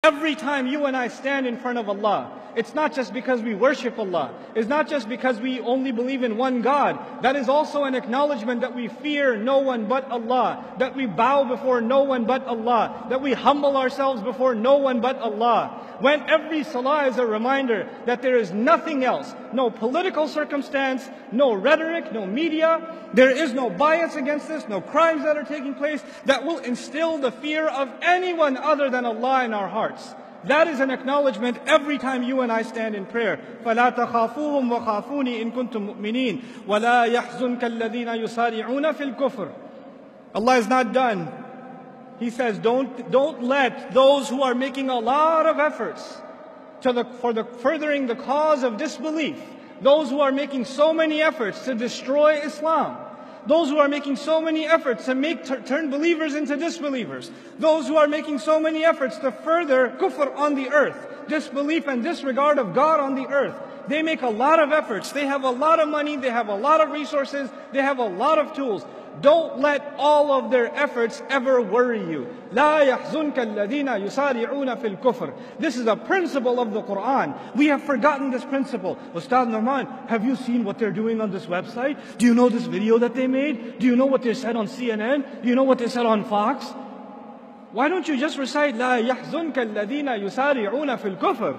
Every time you and I stand in front of Allah, it's not just because we worship Allah. It's not just because we only believe in one God. That is also an acknowledgement that we fear no one but Allah. That we bow before no one but Allah. That we humble ourselves before no one but Allah. When every salah is a reminder that there is nothing else, no political circumstance, no rhetoric, no media, there is no bias against this, no crimes that are taking place, that will instill the fear of anyone other than Allah in our hearts. That is an acknowledgement every time you and I stand in prayer. فَلَا تَخَافُوهُمْ وَخَافُونِي إِن كُنتُم مُؤْمِنِينَ وَلَا يَحْزُنْكَ الَّذِينَ يُسَارِعُونَ فِي الْكُفْرِ. Allah is not done. He says, don't let those who are making a lot of efforts for furthering the cause of disbelief, those who are making so many efforts to destroy Islam, those who are making so many efforts to turn believers into disbelievers, those who are making so many efforts to further kufr on the earth, disbelief and disregard of God on the earth. They make a lot of efforts. They have a lot of money. They have a lot of resources. They have a lot of tools. Don't let all of their efforts ever worry you. لا يحزنك الذين يسارعون في الكفر. This is a principle of the Quran. We have forgotten this principle. Ustad Nouman, have you seen what they're doing on this website? Do you know this video that they made? Do you know what they said on CNN? Do you know what they said on Fox? Why don't you just recite لا يحزنك الذين يسارعون في الكفر?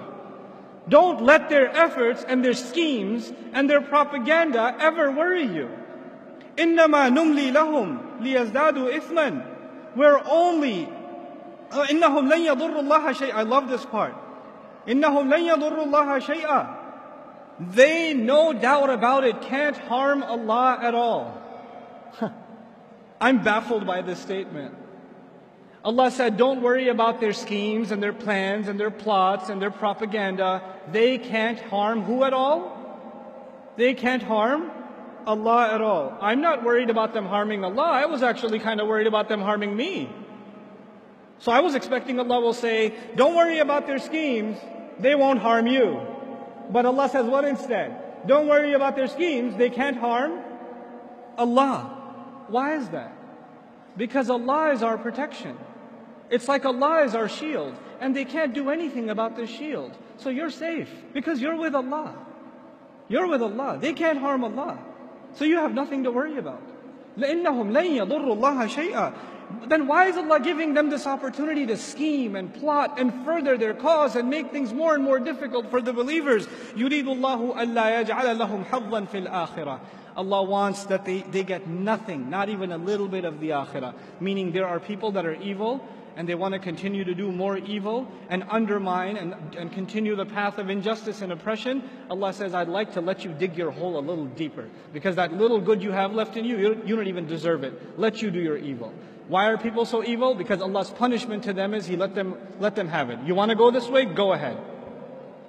Don't let their efforts and their schemes and their propaganda ever worry you. إنما نملي لهم ليزدادوا إثما. We're only إنهم لن يضروا الله شيئا. I love this part. إنهم لن يضروا الله شيئا. They, no doubt about it, can't harm Allah at all. I'm baffled by this statement. Allah said, don't worry about their schemes and their plans and their plots and their propaganda. They can't harm who at all? They can't harm Allah at all. I'm not worried about them harming Allah. I was actually kind of worried about them harming me. So I was expecting Allah will say, don't worry about their schemes. They won't harm you. But Allah says what instead? Don't worry about their schemes. They can't harm Allah. Why is that? Because Allah is our protection. It's like Allah is our shield. And they can't do anything about this shield. So you're safe because you're with Allah. You're with Allah. They can't harm Allah. So you have nothing to worry about. لَإِنَّهُمْ لَن يَضُرُّوا اللَّهَ شَيْئًا. Then why is Allah giving them this opportunity to scheme and plot and further their cause and make things more and more difficult for the believers? يُرِيدُ اللَّهُ أَلَّا يَجْعَلَ لَهُمْ حَظًّا فِي الْآخِرَةِ. Allah wants that they get nothing, not even a little bit of the akhirah. Meaning there are people that are evil and they want to continue to do more evil and undermine and continue the path of injustice and oppression. Allah says, I'd like to let you dig your hole a little deeper. Because that little good you have left in you don't even deserve it. Let you do your evil. Why are people so evil? Because Allah's punishment to them is He let them have it. You want to go this way? Go ahead.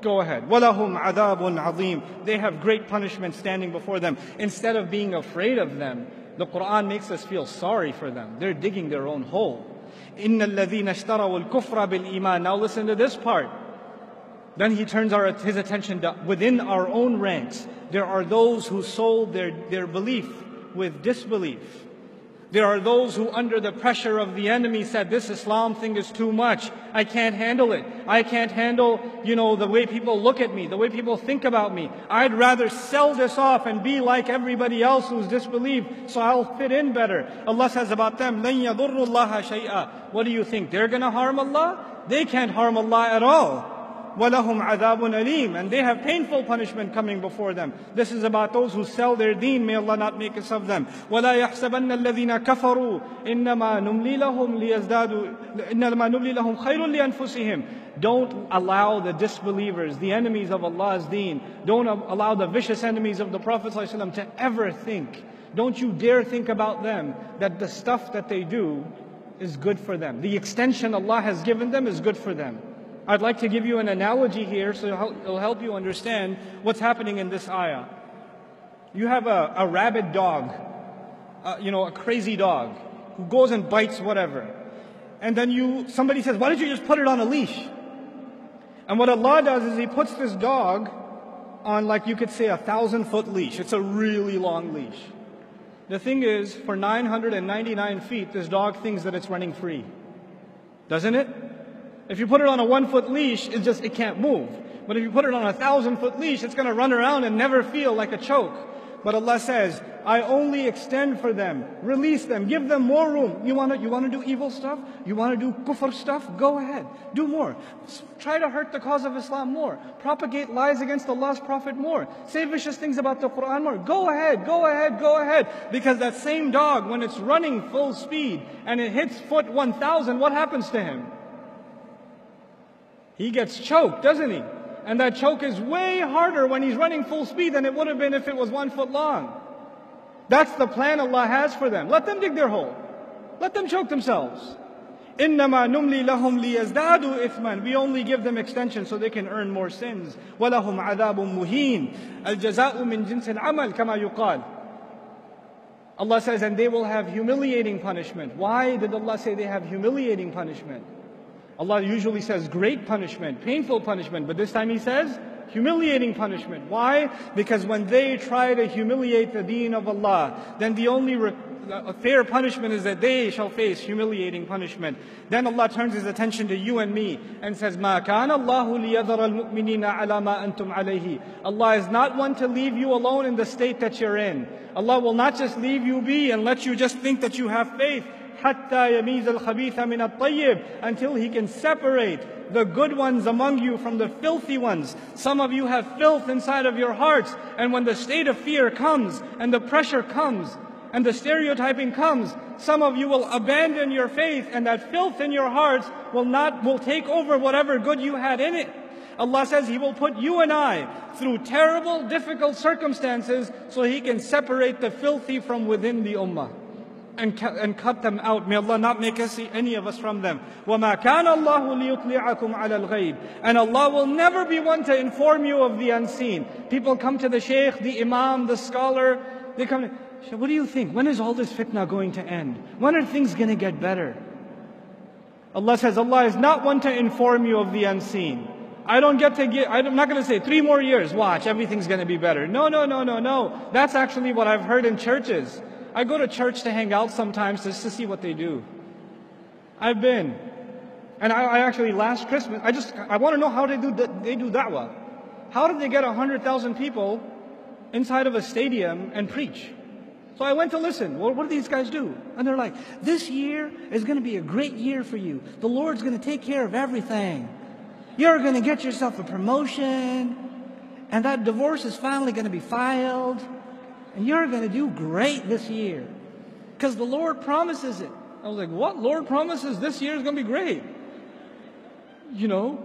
Go ahead. وَلَهُمْ عَذَابٌ عَظِيمٌ. They have great punishment standing before them. Instead of being afraid of them, the Quran makes us feel sorry for them. They're digging their own hole. إِنَّ الَّذِينَ اشْتَرَوُا الْكُفْرَ بِالْإِيمَانِ. Now listen to this part. Then he turns his attention to within our own ranks. There are those who sold their belief with disbelief. There are those who under the pressure of the enemy said, this Islam thing is too much. I can't handle it. I can't handle, the way people look at me, the way people think about me. I'd rather sell this off and be like everybody else who's disbelieved, so I'll fit in better. Allah says about them, لَن يَضُرُّوا اللَّهَ شَيْئًا. What do you think? They're going to harm Allah? They can't harm Allah at all. وَلَهُمْ عَذَابٌ أَلِيمٌ. And they have painful punishment coming before them. This is about those who sell their deen. May Allah not make us of them. وَلَا يَحْسَبَنَّ الَّذِينَ كَفَرُوا إِنَّمَا نُمْلِي لَهُمْ خَيْرٌ لِأَنفُسِهِمْ. Don't allow the disbelievers, the enemies of Allah's deen, don't allow the vicious enemies of the Prophet ﷺ to ever think. Don't you dare think about them that the stuff that they do is good for them. The extension Allah has given them is good for them. I'd like to give you an analogy here so it'll help you understand what's happening in this ayah. You have a rabid dog, a crazy dog who goes and bites whatever. And then somebody says, why don't you just put it on a leash? And what Allah does is He puts this dog on, like you could say, 1,000-foot leash. It's a really long leash. The thing is, for 999 feet, this dog thinks that it's running free. Doesn't it? If you put it on a 1-foot leash, it can't move. But if you put it on a 1,000-foot leash, it's going to run around and never feel like a choke. But Allah says, I only extend for them, release them, give them more room. You want to do evil stuff? You want to do kufr stuff? Go ahead, do more. Try to hurt the cause of Islam more. Propagate lies against Allah's Prophet more. Say vicious things about the Quran more. Go ahead, go ahead, go ahead. Because that same dog, when it's running full speed and it hits foot 1,000, what happens to him? He gets choked, doesn't he? And that choke is way harder when he's running full speed than it would have been if it was 1 foot long. That's the plan Allah has for them. Let them dig their hole. Let them choke themselves. إِنَّمَا نُمْلِي لَهُمْ لِيَزْدَادُوا إِثْمًا. We only give them extension so they can earn more sins. وَلَهُمْ عَذَابٌ مُهِينٌ الْجَزَاءُ مِنْ جِنْسِ الْعَمَلِ كَمَا يُقَالُ. Allah says, and they will have humiliating punishment. Why did Allah say they have humiliating punishment? Allah usually says great punishment, painful punishment, but this time He says humiliating punishment. Why? Because when they try to humiliate the deen of Allah, then the only fair punishment is that they shall face humiliating punishment. Then Allah turns His attention to you and me and says, مَا كَانَ اللَّهُ لِيَذَرَ الْمُؤْمِنِينَ عَلَى مَا أَنْتُمْ عَلَيْهِ. Allah is not one to leave you alone in the state that you're in. Allah will not just leave you be and let you just think that you have faith. حَتَّى يَمِيزَ الْخَبِيثَ مِنَ الطَّيِّبِ. Until He can separate the good ones among you from the filthy ones. Some of you have filth inside of your hearts, and when the state of fear comes, and the pressure comes, and the stereotyping comes, some of you will abandon your faith, and that filth in your hearts will take over whatever good you had in it. Allah says He will put you and I through terrible, difficult circumstances so He can separate the filthy from within the ummah. And cut them out. May Allah not make us see any of us from them. وَمَا كَانَ اللَّهُ لِيُطْلِعَكُمْ عَلَى الْغَيْبِ. And Allah will never be one to inform you of the unseen. People come to the shaykh, the imam, the scholar. They come to, what do you think? When is all this fitna going to end? When are things going to get better? Allah says, Allah is not one to inform you of the unseen. I'm not going to say 3 more years, watch, everything's going to be better. No. That's actually what I've heard in churches. I go to church to hang out sometimes just to see what they do. I've been. And I actually, last Christmas, I want to know how they do da'wah. How did they get 100,000 people inside of a stadium and preach? So I went to listen. Well, what do these guys do? And they're like, this year is going to be a great year for you. The Lord's going to take care of everything. You're going to get yourself a promotion. And that divorce is finally going to be filed. And you're going to do great this year. Because the Lord promises it. I was like, what? Lord promises this year is going to be great? You know?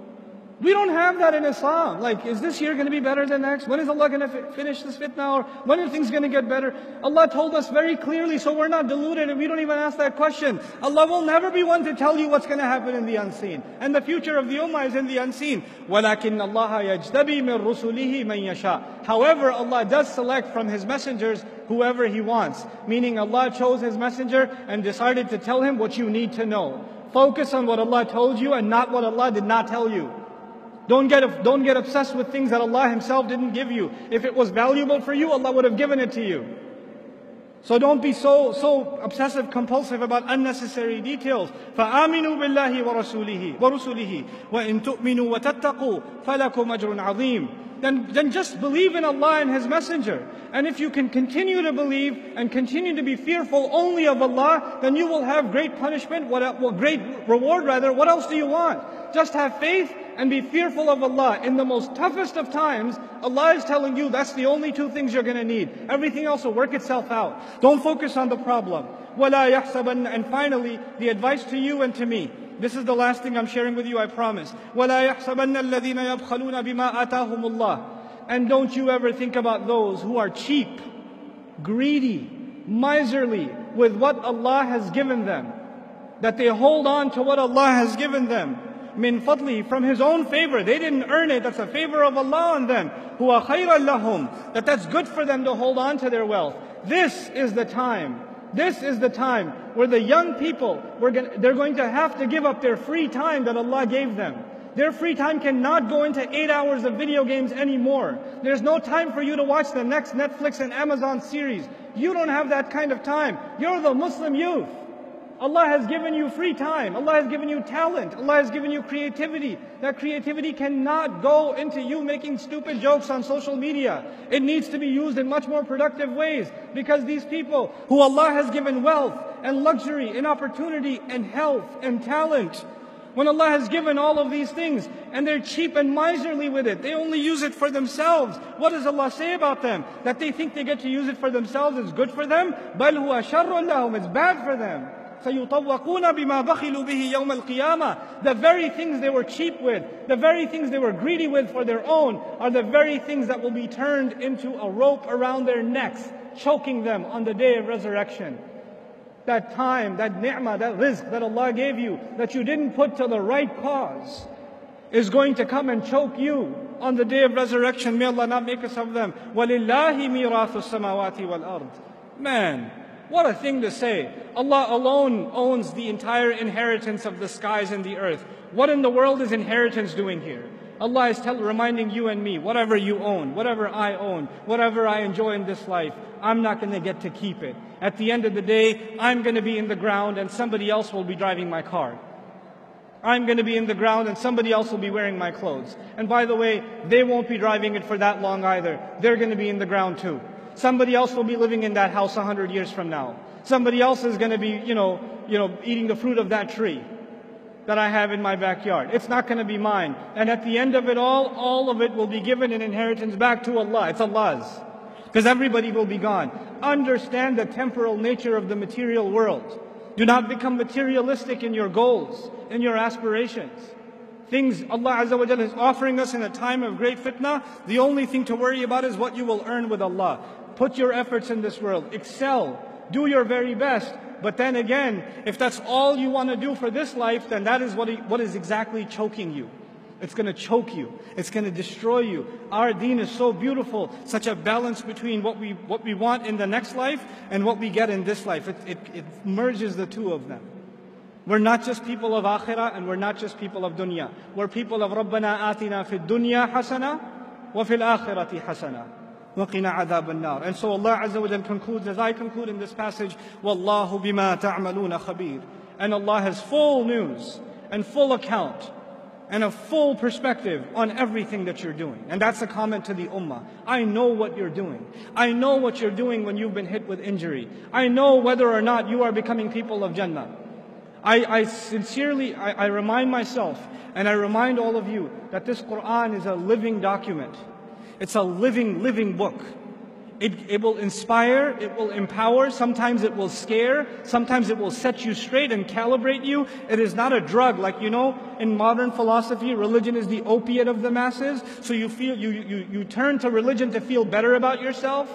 We don't have that in Islam. Like, is this year going to be better than next? When is Allah going to finish this fitna? Or when are things going to get better? Allah told us very clearly, so we're not deluded and we don't even ask that question. Allah will never be one to tell you what's going to happen in the unseen. And the future of the ummah is in the unseen. وَلَكِنَّ اللَّهَ يَجْتَبِي مِن رُسُلِهِ مَن يَشَاءُ. However, Allah does select from His messengers whoever He wants. Meaning Allah chose His messenger and decided to tell him what you need to know. Focus on what Allah told you and not what Allah did not tell you. Don't get obsessed with things that Allah Himself didn't give you. If it was valuable for you, Allah would have given it to you. So don't be so obsessive compulsive about unnecessary details. فَآمِنُوا بِاللَّهِ وَرُسُلِهِ وَإِن تُؤْمِنُوا وَتَتَّقُوا فَلَكُمْ أَجْرٌ عَظِيمٌ. Then just believe in Allah and His Messenger. And if you can continue to believe and continue to be fearful only of Allah, then you will have great punishment, great reward rather. What else do you want? Just have faith and be fearful of Allah. In the most toughest of times, Allah is telling you that's the only 2 things you're going to need. Everything else will work itself out. Don't focus on the problem. وَلَا يَحْسَبَنَّ. And finally, the advice to you and to me. This is the last thing I'm sharing with you, I promise. وَلَا يَحْسَبَنَّ الَّذِينَ يَبْخَلُونَ بِمَا آتَاهُمُ اللَّهُ. And don't you ever think about those who are cheap, greedy, miserly with what Allah has given them. That they hold on to what Allah has given them. Min fadli, from His own favor. They didn't earn it. That's a favor of Allah on them. Huwa khayran lahum. That's good for them to hold on to their wealth. This is the time. This is the time where the young people, they're going to have to give up their free time that Allah gave them. Their free time cannot go into 8 hours of video games anymore. There's no time for you to watch the next Netflix and Amazon series. You don't have that kind of time. You're the Muslim youth. Allah has given you free time. Allah has given you talent. Allah has given you creativity. That creativity cannot go into you making stupid jokes on social media. It needs to be used in much more productive ways, because these people who Allah has given wealth and luxury and opportunity and health and talent, when Allah has given all of these things and they're cheap and miserly with it, they only use it for themselves. What does Allah say about them? That they think they get to use it for themselves is good for them? بَلْ هُوَ شَرٌّ لَهُمْ. It's bad for them. سَيُطَوَّقُونَ بِمَا بَخِلُوا بِهِ يَوْمَ الْقِيَامَةِ. The very things they were cheap with, the very things they were greedy with for their own, are the very things that will be turned into a rope around their necks, choking them on the day of resurrection. That time, that ni'mah, that rizq that Allah gave you, that you didn't put to the right cause, is going to come and choke you on the day of resurrection. May Allah not make us of them. وَلِلَّهِ مِيرَاثُ السَّمَاوَاتِ وَالْأَرْضِ. Man, what a thing to say. Allah alone owns the entire inheritance of the skies and the earth. What in the world is inheritance doing here? Allah is reminding you and me, whatever you own, whatever I own, whatever I enjoy in this life, I'm not going to get to keep it. At the end of the day, I'm going to be in the ground and somebody else will be driving my car. I'm going to be in the ground and somebody else will be wearing my clothes. And by the way, they won't be driving it for that long either. They're going to be in the ground too. Somebody else will be living in that house 100 years from now. Somebody else is going to be, eating the fruit of that tree that I have in my backyard. It's not going to be mine. And at the end of it all of it will be given in inheritance back to Allah. It's Allah's. Because everybody will be gone. Understand the temporal nature of the material world. Do not become materialistic in your goals, in your aspirations. Things Allah Azza wa Jalla is offering us in a time of great fitna, the only thing to worry about is what you will earn with Allah. Put your efforts in this world. Excel. Do your very best. But then again, if that's all you want to do for this life, then that is what is exactly choking you. It's going to choke you. It's going to destroy you. Our deen is so beautiful, such a balance between what we want in the next life and what we get in this life. It merges the two of them. We're not just people of akhirah and we're not just people of dunya. We're people of Rabbana atina fid dunya hasana wa fil akhirati hasana. وَقِنَا عَذَابَ النَّارِ. And so Allah Azza wa Jalla concludes, as I conclude in this passage, وَاللَّهُ بِمَا تَعْمَلُونَ خَبِيرٌ. And Allah has full news and full account and a full perspective on everything that you're doing. And that's a comment to the ummah. I know what you're doing. I know what you're doing when you've been hit with injury. I know whether or not you are becoming people of Jannah. I sincerely remind myself and I remind all of you that this Quran is a living document. It's a living book. It will inspire, it will empower, sometimes it will scare, sometimes it will set you straight and calibrate you. It is not a drug. Like, in modern philosophy, religion is the opiate of the masses. So you turn to religion to feel better about yourself.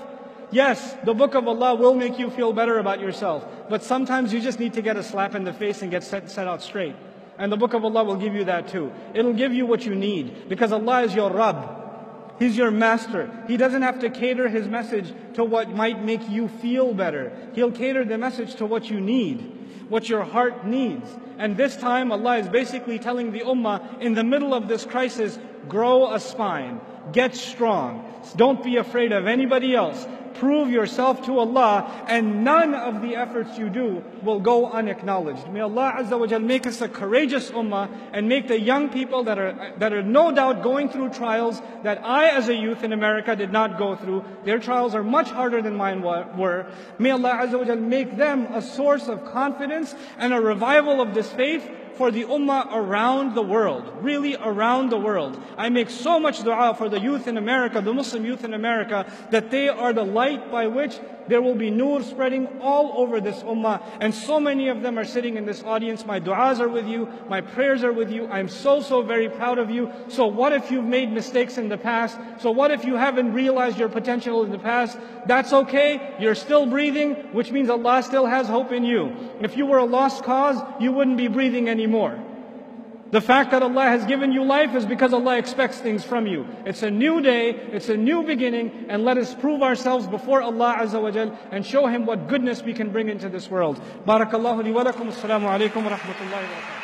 Yes, the book of Allah will make you feel better about yourself. But sometimes you just need to get a slap in the face and get set out straight. And the book of Allah will give you that too. It'll give you what you need. Because Allah is your Rabb. He's your master. He doesn't have to cater His message to what might make you feel better. He'll cater the message to what you need, what your heart needs. And this time Allah is basically telling the ummah, in the middle of this crisis, grow a spine, get strong. Don't be afraid of anybody else. Prove yourself to Allah, and none of the efforts you do will go unacknowledged. May Allah Azza wa Jal make us a courageous ummah and make the young people that are no doubt going through trials that I as a youth in America did not go through. Their trials are much harder than mine were. May Allah Azza wa Jal make them a source of confidence and a revival of this faith for the ummah around the world, really around the world. I make so much dua for the youth in America, the Muslim youth in America, that they are the light by which there will be nur spreading all over this ummah. And so many of them are sitting in this audience. My du'as are with you, my prayers are with you. I'm so very proud of you. So what if you've made mistakes in the past? So what if you haven't realized your potential in the past? That's okay. You're still breathing, which means Allah still has hope in you. If you were a lost cause, you wouldn't be breathing anymore. The fact that Allah has given you life is because Allah expects things from you. It's a new day, it's a new beginning, and let us prove ourselves before Allah Azza wa Jal and show Him what goodness we can bring into this world. Barakallahu li wa lakum. Assalamu alaikum wa rahmatullahi wa barakatuh.